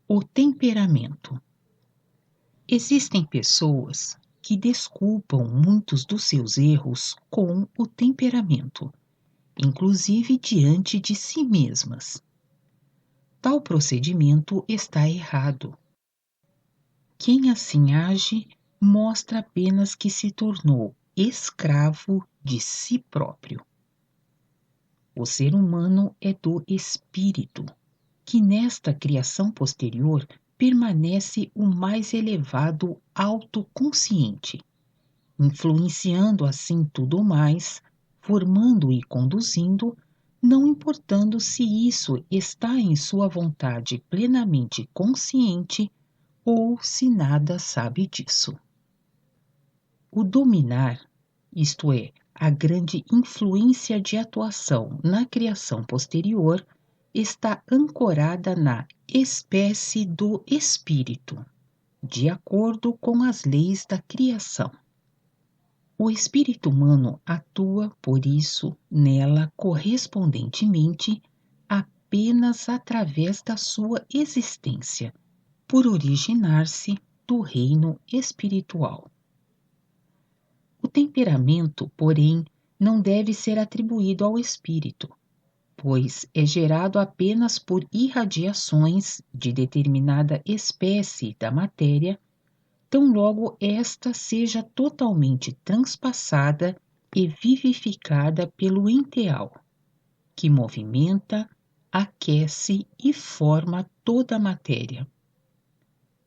O temperamento. Existem pessoas que desculpam muitos dos seus erros com o temperamento, inclusive diante de si mesmas. Tal procedimento está errado. Quem assim age mostra apenas que se tornou escravo de si próprio. O ser humano é do espírito, que nesta criação posterior permanece o mais elevado autoconsciente, influenciando assim tudo mais, formando e conduzindo, não importando se isso está em sua vontade plenamente consciente ou se nada sabe disso. O dominar, isto é, a grande influência de atuação na criação posterior, está ancorada na espécie do espírito, de acordo com as leis da criação. O espírito humano atua, por isso, nela correspondentemente apenas através da sua existência, por originar-se do reino espiritual. O temperamento, porém, não deve ser atribuído ao espírito, pois é gerado apenas por irradiações de determinada espécie da matéria, tão logo esta seja totalmente transpassada e vivificada pelo enteal, que movimenta, aquece e forma toda a matéria.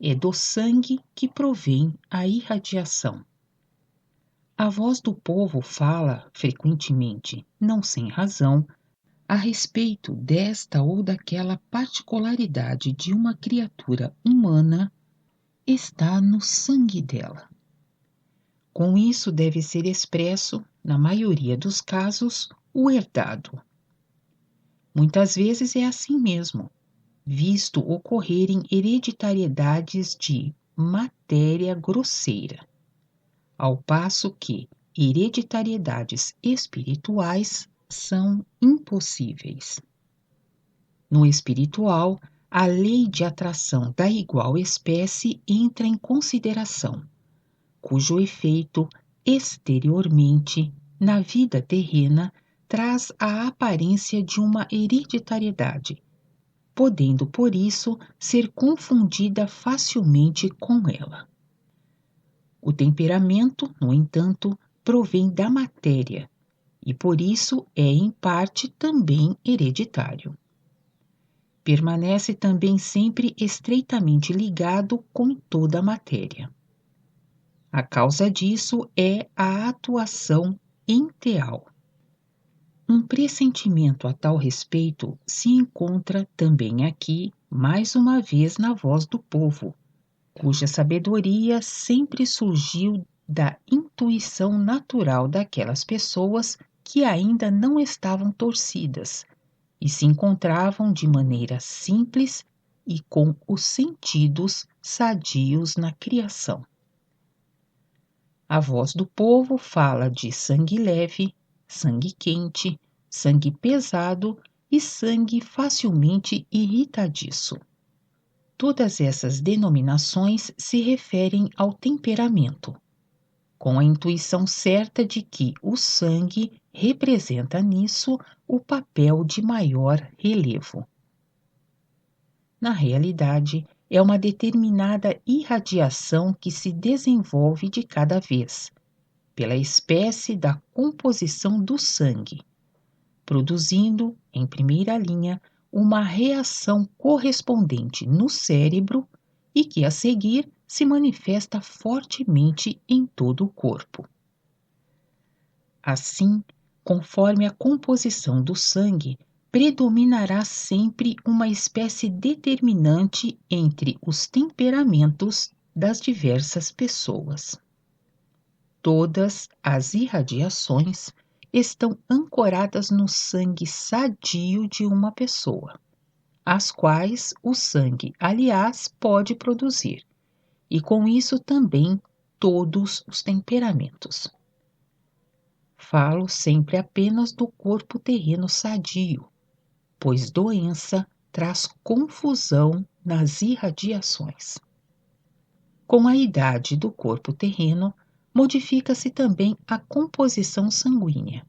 É do sangue que provém a irradiação. A voz do povo fala, frequentemente, não sem razão, a respeito desta ou daquela particularidade de uma criatura humana, está no sangue dela. Com isso deve ser expresso, na maioria dos casos, o herdado. Muitas vezes é assim mesmo, visto ocorrerem hereditariedades de matéria grosseira, ao passo que hereditariedades espirituais são impossíveis. No espiritual, a lei de atração da igual espécie entra em consideração, cujo efeito, exteriormente, na vida terrena, traz a aparência de uma hereditariedade, podendo, por isso, ser confundida facilmente com ela. O temperamento, no entanto, provém da matéria e, por isso, é em parte também hereditário. Permanece também sempre estreitamente ligado com toda a matéria. A causa disso é a atuação enteal. Um pressentimento a tal respeito se encontra também aqui, mais uma vez, na voz do povo, cuja sabedoria sempre surgiu da intuição natural daquelas pessoas que ainda não estavam torcidas e se encontravam de maneira simples e com os sentidos sadios na criação. A voz do povo fala de sangue leve, sangue quente, sangue pesado e sangue facilmente irritadiço. Todas essas denominações se referem ao temperamento, com a intuição certa de que o sangue representa nisso o papel de maior relevo. Na realidade, é uma determinada irradiação que se desenvolve de cada vez, pela espécie da composição do sangue, produzindo, em primeira linha, uma reação correspondente no cérebro e que, a seguir, se manifesta fortemente em todo o corpo. Assim, conforme a composição do sangue, predominará sempre uma espécie determinante entre os temperamentos das diversas pessoas. Todas as irradiações estão ancoradas no sangue sadio de uma pessoa, as quais o sangue, aliás, pode produzir, e com isso também todos os temperamentos. Falo sempre apenas do corpo terreno sadio, pois doença traz confusão nas irradiações. Com a idade do corpo terreno, modifica-se também a composição sanguínea.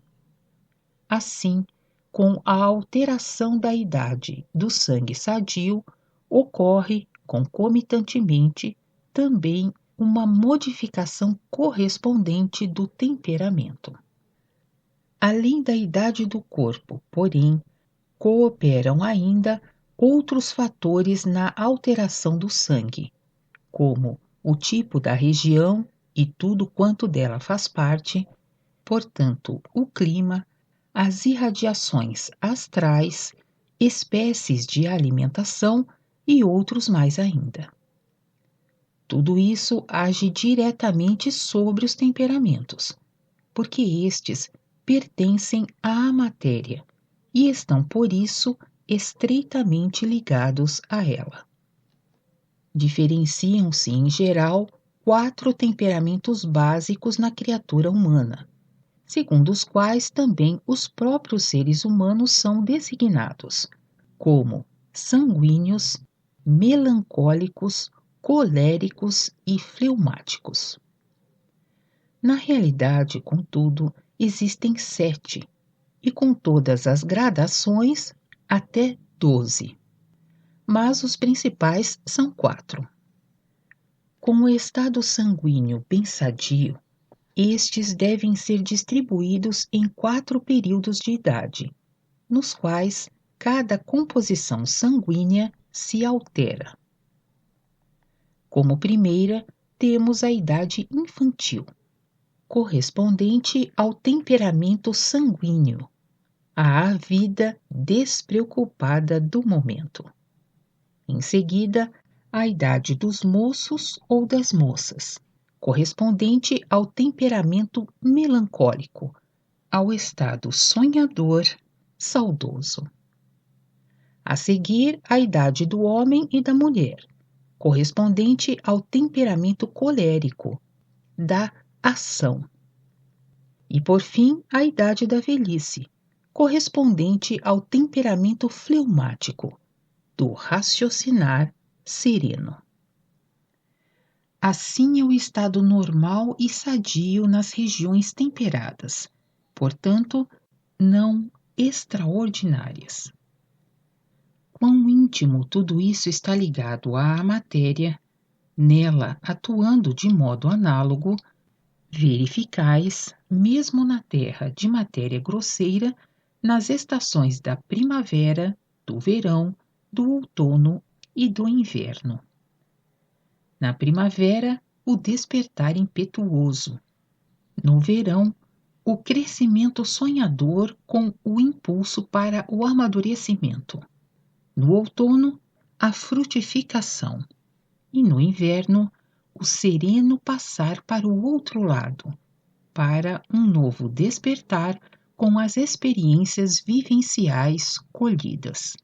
Assim, com a alteração da idade do sangue sadio, ocorre, concomitantemente, também uma modificação correspondente do temperamento. Além da idade do corpo, porém, cooperam ainda outros fatores na alteração do sangue, como o tipo da região e tudo quanto dela faz parte, portanto, o clima, as irradiações astrais, espécies de alimentação e outros mais ainda. Tudo isso age diretamente sobre os temperamentos, porque estes pertencem à matéria e estão, por isso, estreitamente ligados a ela. Diferenciam-se, em geral, 4 temperamentos básicos na criatura humana, segundo os quais também os próprios seres humanos são designados, como sanguíneos, melancólicos, coléricos e fleumáticos. Na realidade, contudo, existem 7, e com todas as gradações, até 12. Mas os principais são 4. Com o estado sanguíneo bem sadio, estes devem ser distribuídos em 4 períodos de idade, nos quais cada composição sanguínea se altera. Como primeira, temos a idade infantil, correspondente ao temperamento sanguíneo, à vida despreocupada do momento. Em seguida, a idade dos moços ou das moças, correspondente ao temperamento melancólico, ao estado sonhador, saudoso. A seguir, a idade do homem e da mulher, correspondente ao temperamento colérico, da ação. E, por fim, a idade da velhice, correspondente ao temperamento fleumático, do raciocinar sereno. Assim é o estado normal e sadio nas regiões temperadas, portanto, não extraordinárias. Quão íntimo tudo isso está ligado à matéria, nela atuando de modo análogo, verificais, mesmo na terra de matéria grosseira, nas estações da primavera, do verão, do outono e do inverno. Na primavera, o despertar impetuoso. No verão, o crescimento sonhador com o impulso para o amadurecimento. No outono, a frutificação. E no inverno, o sereno passar para o outro lado, para um novo despertar com as experiências vivenciais colhidas.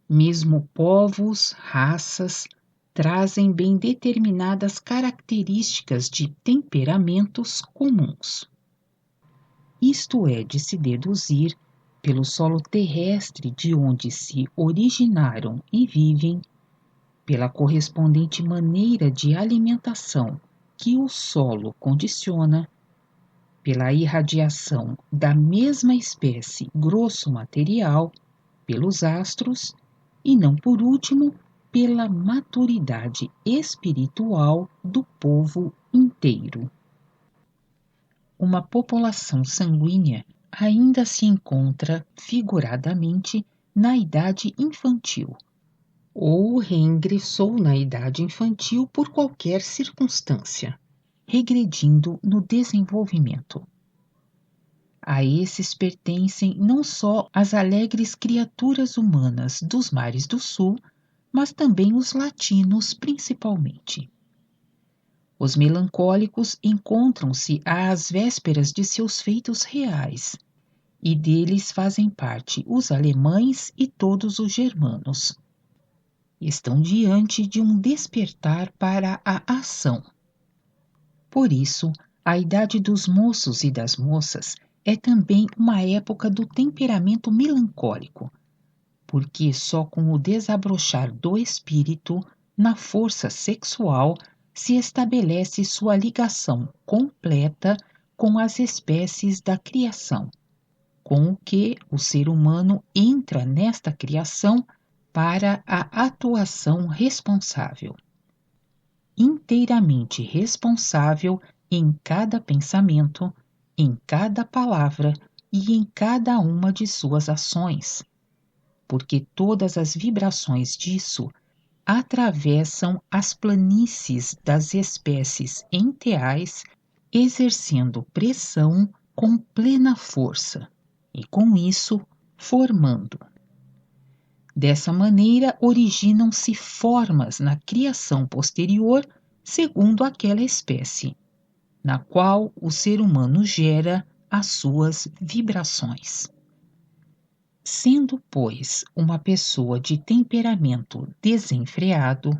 Mesmo povos, raças, trazem bem determinadas características de temperamentos comuns. Isto é de se deduzir, pelo solo terrestre de onde se originaram e vivem, pela correspondente maneira de alimentação que o solo condiciona, pela irradiação da mesma espécie grosso material, pelos astros e, não por último, pela maturidade espiritual do povo inteiro. Uma população sanguínea ainda se encontra figuradamente na idade infantil, ou reingressou na idade infantil por qualquer circunstância, regredindo no desenvolvimento. A esses pertencem não só as alegres criaturas humanas dos mares do sul, mas também os latinos principalmente. Os melancólicos encontram-se às vésperas de seus feitos reais, e deles fazem parte os alemães e todos os germanos. Estão diante de um despertar para a ação. Por isso, a idade dos moços e das moças é também uma época do temperamento melancólico, porque só com o desabrochar do espírito na força sexual se estabelece sua ligação completa com as espécies da criação, com o que o ser humano entra nesta criação para a atuação responsável. Inteiramente responsável em cada pensamento, em cada palavra e em cada uma de suas ações, porque todas as vibrações disso atravessam as planícies das espécies enteais, exercendo pressão com plena força, e com isso formando. Dessa maneira, originam-se formas na criação posterior, segundo aquela espécie, na qual o ser humano gera as suas vibrações. Sendo, pois, uma pessoa de temperamento desenfreado,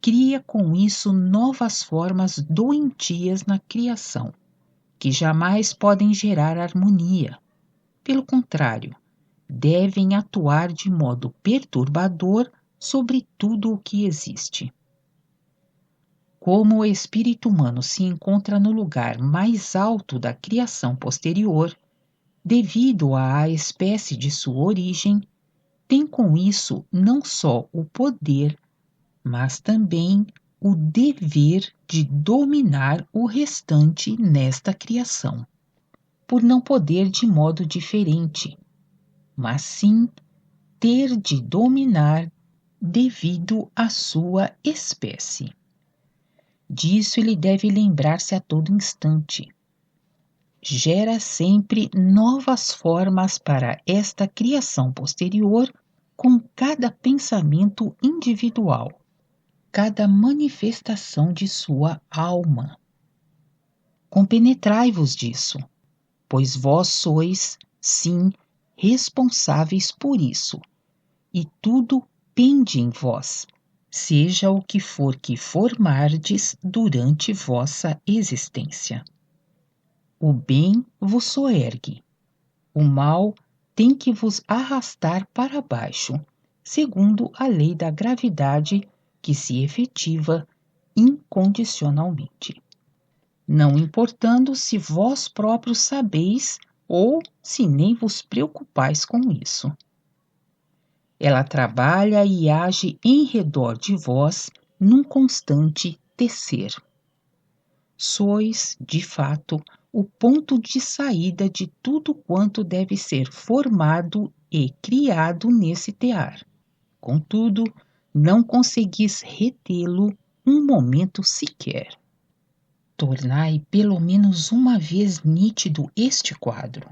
cria com isso novas formas doentias na criação, que jamais podem gerar harmonia. Pelo contrário, devem atuar de modo perturbador sobre tudo o que existe. Como o espírito humano se encontra no lugar mais alto da criação posterior, devido à espécie de sua origem, tem com isso não só o poder, mas também o dever de dominar o restante nesta criação, por não poder de modo diferente, mas sim ter de dominar devido à sua espécie. Disso ele deve lembrar-se a todo instante. Gera sempre novas formas para esta criação posterior com cada pensamento individual, cada manifestação de sua alma. Compenetrai-vos disso, pois vós sois, sim, responsáveis por isso, e tudo pende em vós, seja o que for que formardes durante vossa existência. O bem vos soergue, o mal tem que vos arrastar para baixo, segundo a lei da gravidade que se efetiva incondicionalmente, não importando se vós próprios sabeis ou se nem vos preocupais com isso. Ela trabalha e age em redor de vós num constante tecer. Sois, de fato, o ponto de saída de tudo quanto deve ser formado e criado nesse tear. Contudo, não conseguis retê-lo um momento sequer. Tornai pelo menos uma vez nítido este quadro.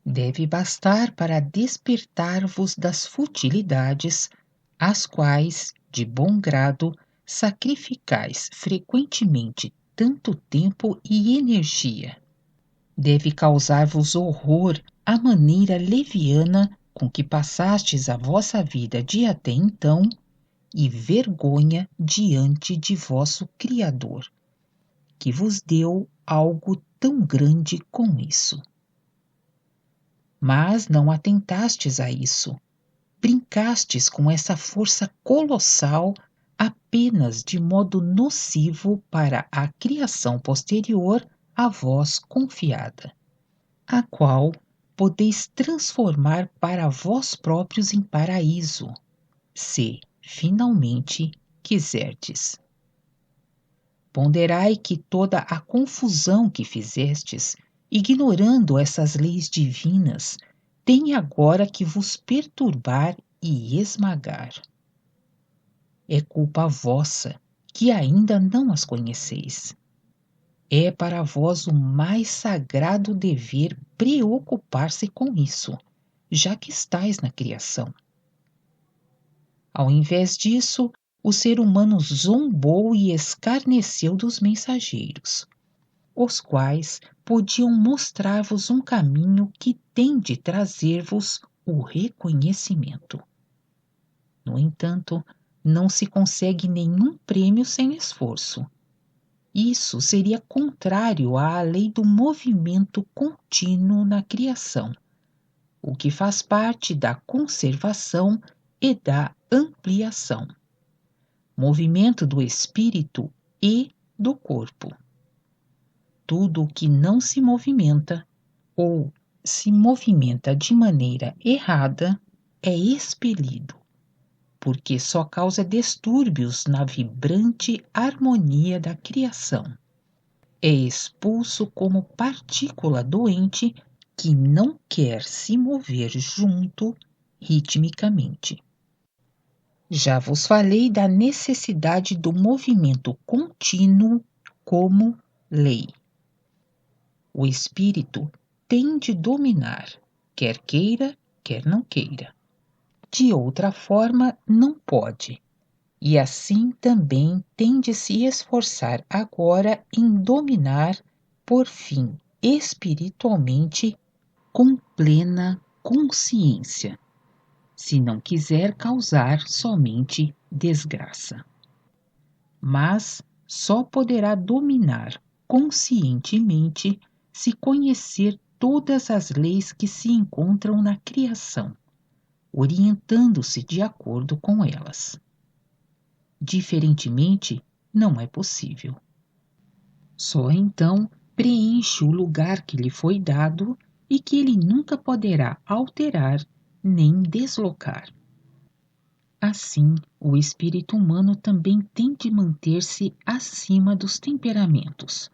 Deve bastar para despertar-vos das futilidades, às quais, de bom grado, sacrificais frequentemente tanto tempo e energia. Deve causar-vos horror a maneira leviana com que passastes a vossa vida de até então e vergonha diante de vosso Criador, que vos deu algo tão grande com isso. Mas não atentastes a isso. Brincastes com essa força colossal apenas de modo nocivo para a criação posterior a vós confiada, a qual podeis transformar para vós próprios em paraíso, se finalmente quiserdes. Ponderai que toda a confusão que fizestes, ignorando essas leis divinas, tem agora que vos perturbar e esmagar. É culpa vossa, que ainda não as conheceis. É para vós o mais sagrado dever preocupar-se com isso, já que estáis na criação. Ao invés disso, o ser humano zombou e escarneceu dos mensageiros, os quais podiam mostrar-vos um caminho que tem de trazer-vos o reconhecimento. No entanto, não se consegue nenhum prêmio sem esforço. Isso seria contrário à lei do movimento contínuo na criação, o que faz parte da conservação e da ampliação, movimento do espírito e do corpo. Tudo o que não se movimenta ou se movimenta de maneira errada é expelido, porque só causa distúrbios na vibrante harmonia da criação. É expulso como partícula doente que não quer se mover junto ritmicamente. Já vos falei da necessidade do movimento contínuo como lei. O espírito tem de dominar, quer queira, quer não queira. De outra forma, não pode. E assim também tem de se esforçar agora em dominar, por fim, espiritualmente, com plena consciência, se não quiser causar somente desgraça. Mas só poderá dominar conscientemente se conhecer todas as leis que se encontram na criação, orientando-se de acordo com elas. Diferentemente, não é possível. Só então preenche o lugar que lhe foi dado e que ele nunca poderá alterar nem deslocar. Assim, o espírito humano também tem de manter-se acima dos temperamentos,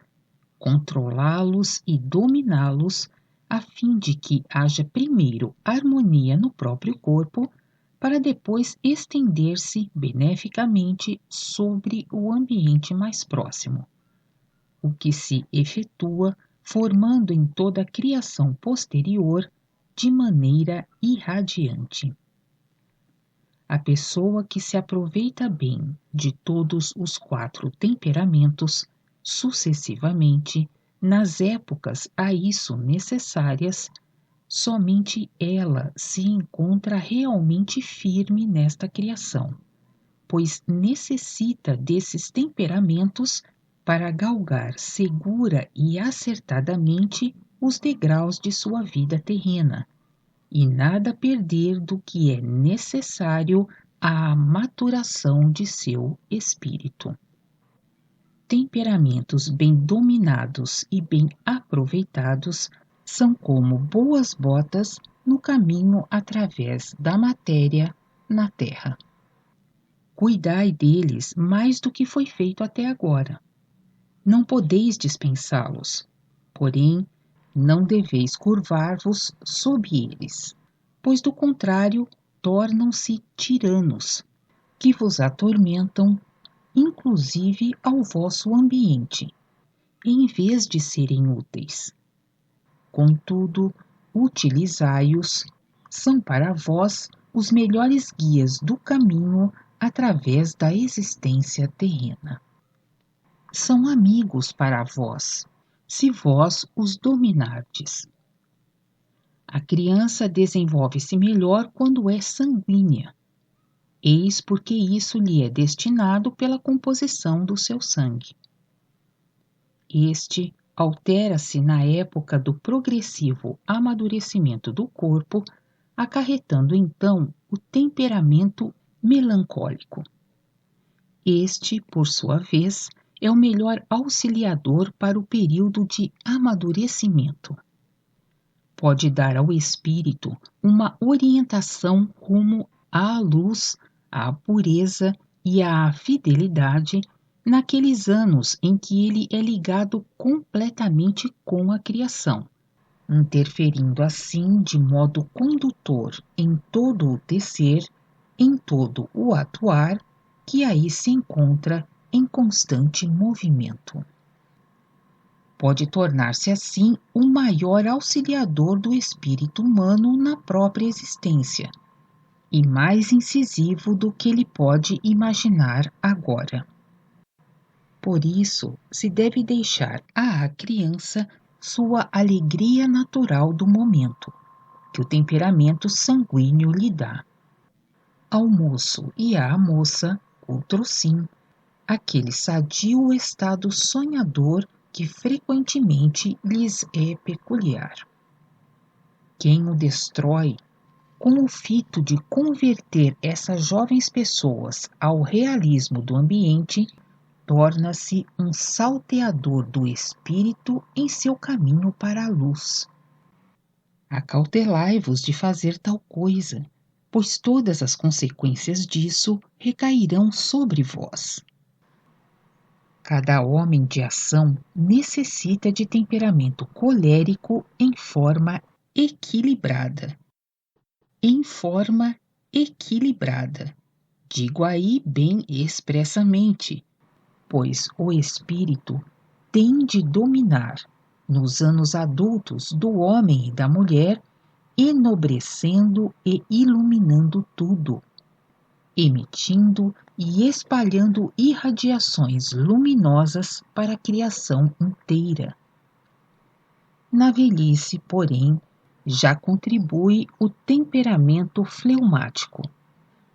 controlá-los e dominá-los, a fim de que haja primeiro harmonia no próprio corpo, para depois estender-se beneficamente sobre o ambiente mais próximo, o que se efetua formando em toda a criação posterior de maneira irradiante. A pessoa que se aproveita bem de todos os 4 temperamentos, sucessivamente, nas épocas a isso necessárias, somente ela se encontra realmente firme nesta criação, pois necessita desses temperamentos para galgar segura e acertadamente os degraus de sua vida terrena, e nada perder do que é necessário à maturação de seu espírito. Temperamentos bem dominados e bem aproveitados são como boas botas no caminho através da matéria na terra. Cuidai deles mais do que foi feito até agora. Não podeis dispensá-los, porém, não deveis curvar-vos sob eles, pois do contrário tornam-se tiranos, que vos atormentam, inclusive ao vosso ambiente, em vez de serem úteis. Contudo, utilizai-os, são para vós os melhores guias do caminho através da existência terrena. São amigos para vós, se vós os dominardes. A criança desenvolve-se melhor quando é sanguínea. Eis porque isso lhe é destinado pela composição do seu sangue. Este altera-se na época do progressivo amadurecimento do corpo, acarretando então o temperamento melancólico. Este, por sua vez, é o melhor auxiliador para o período de amadurecimento. Pode dar ao espírito uma orientação rumo à luz, à pureza e à fidelidade naqueles anos em que ele é ligado completamente com a criação, interferindo assim de modo condutor em todo o tecer, em todo o atuar, que aí se encontra em constante movimento. Pode tornar-se assim o maior auxiliador do espírito humano na própria existência, e mais incisivo do que ele pode imaginar agora. Por isso, se deve deixar à criança sua alegria natural do momento, que o temperamento sanguíneo lhe dá. Ao moço e à moça, outro sim, aquele sadio estado sonhador que frequentemente lhes é peculiar. Quem o destrói, com o fito de converter essas jovens pessoas ao realismo do ambiente, torna-se um salteador do espírito em seu caminho para a luz. Acautelai-vos de fazer tal coisa, pois todas as consequências disso recairão sobre vós. Cada homem de ação necessita de temperamento colérico em forma equilibrada. Em forma equilibrada. Digo aí bem expressamente, pois o espírito tem de dominar, nos anos adultos do homem e da mulher, enobrecendo e iluminando tudo, emitindo e espalhando irradiações luminosas para a criação inteira. Na velhice, porém, já contribui o temperamento fleumático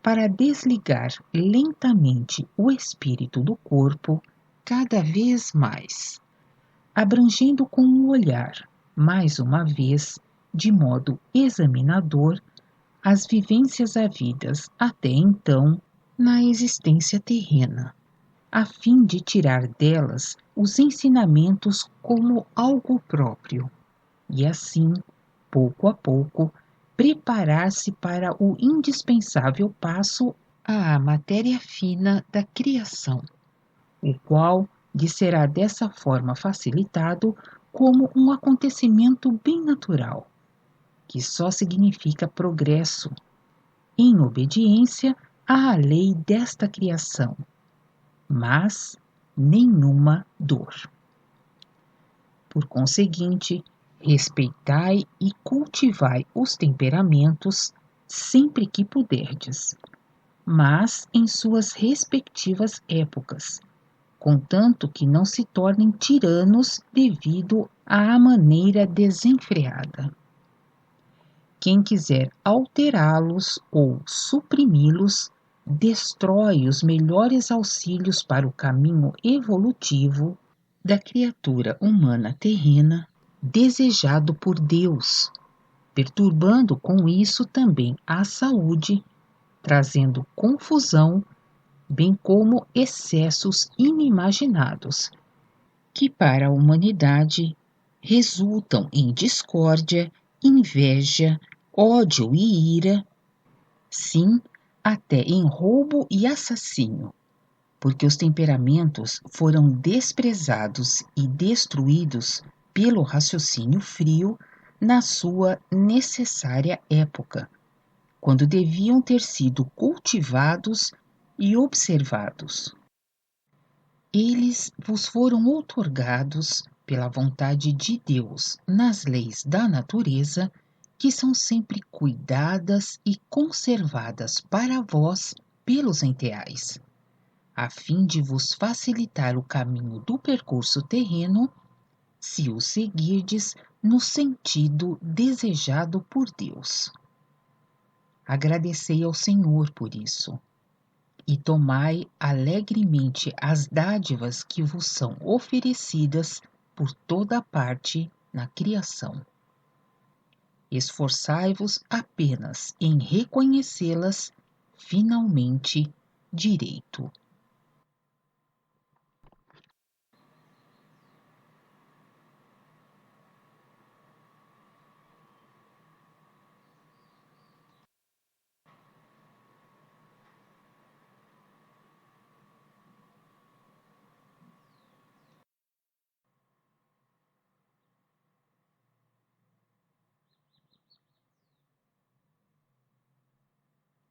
para desligar lentamente o espírito do corpo cada vez mais, abrangendo com o olhar, mais uma vez, de modo examinador, as vivências havidas até então na existência terrena, a fim de tirar delas os ensinamentos como algo próprio, e assim, pouco a pouco, preparar-se para o indispensável passo à matéria fina da criação, o qual lhe será dessa forma facilitado como um acontecimento bem natural, que só significa progresso, em obediência à lei desta criação, mas nenhuma dor. Por conseguinte, respeitai e cultivai os temperamentos sempre que puderdes, mas em suas respectivas épocas, contanto que não se tornem tiranos devido à maneira desenfreada. Quem quiser alterá-los ou suprimi-los, destrói os melhores auxílios para o caminho evolutivo da criatura humana terrena desejado por Deus, perturbando com isso também a saúde, trazendo confusão, bem como excessos inimaginados, que para a humanidade resultam em discórdia, inveja, ódio e ira, sim, até em roubo e assassínio, porque os temperamentos foram desprezados e destruídos pelo raciocínio frio na sua necessária época, quando deviam ter sido cultivados e observados. Eles vos foram outorgados pela vontade de Deus nas leis da natureza, que são sempre cuidadas e conservadas para vós pelos enteais, a fim de vos facilitar o caminho do percurso terreno, se o seguirdes no sentido desejado por Deus. Agradecei ao Senhor por isso, e tomai alegremente as dádivas que vos são oferecidas por toda parte na criação. Esforçai-vos apenas em reconhecê-las finalmente direito.